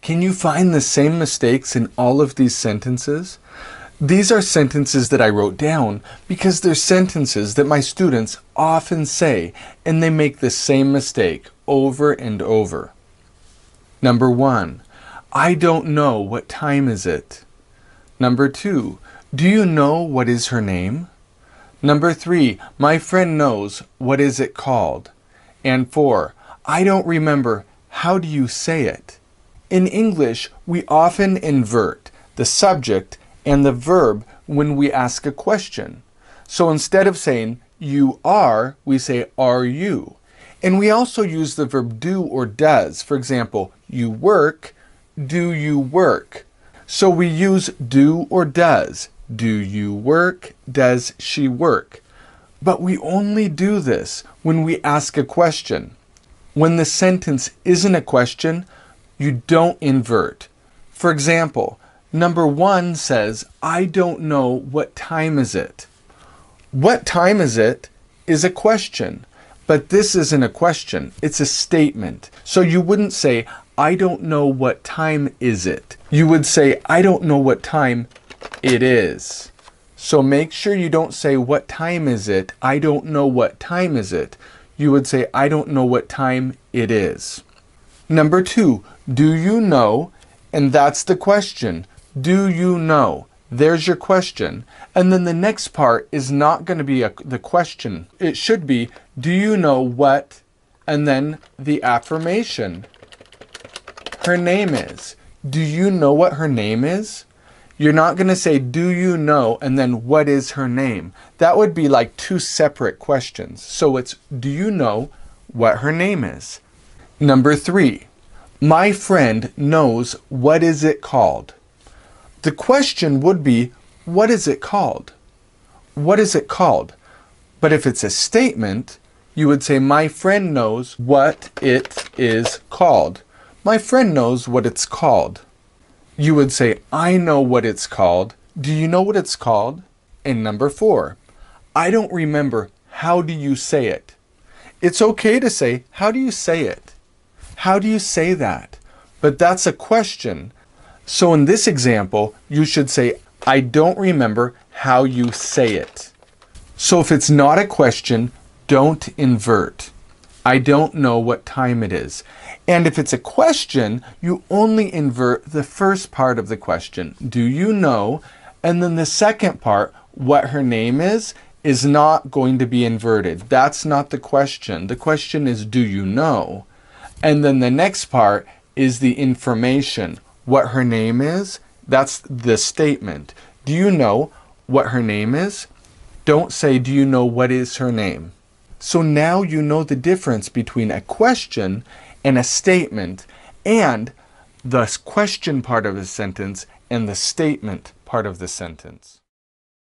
Can you find the same mistakes in all of these sentences? These are sentences that I wrote down because they're sentences that my students often say, and they make the same mistake over and over. Number 1, I don't know, what time is it? Number 2, do you know what is her name? Number 3, my friend knows, what is it called? And 4, I don't remember, how do you say it? In English, we often invert the subject and the verb when we ask a question. So instead of saying you are, we say are you. And we also use the verb do or does. For example, you work, do you work? So we use do or does. Do you work? Does she work? But we only do this when we ask a question. When the sentence isn't a question, you don't invert. For example, number 1 says, I don't know, what time is it? What time is it is a question, but this isn't a question, it's a statement. So you wouldn't say, I don't know what time is it. You would say, I don't know what time it is. So make sure you don't say, what time is it? I don't know what time is it. You would say, I don't know what time it is. Number 2, do you know? And that's the question. Do you know? There's your question. And then the next part is not going to be the question. It should be, do you know what? And then the affirmation. Her name is. Do you know what her name is? You're not going to say, do you know? And then what is her name? That would be like 2 separate questions. So it's, do you know what her name is? Number 3, my friend knows, what is it called? The question would be, what is it called? What is it called? But if it's a statement, you would say, my friend knows what it is called. My friend knows what it's called. You would say, I know what it's called. Do you know what it's called? And number 4, I don't remember. How do you say it? It's okay to say, how do you say it? How do you say that? But that's a question. So in this example, you should say, I don't remember how you say it. So if it's not a question, don't invert. I don't know what time it is. And if it's a question, you only invert the first part of the question. Do you know? And then the second part, what her name is not going to be inverted. That's not the question. The question is, do you know? And then the next part is the information. What her name is, that's the statement. Do you know what her name is? Don't say, do you know what is her name? So now you know the difference between a question and a statement, and the question part of the sentence and the statement part of the sentence.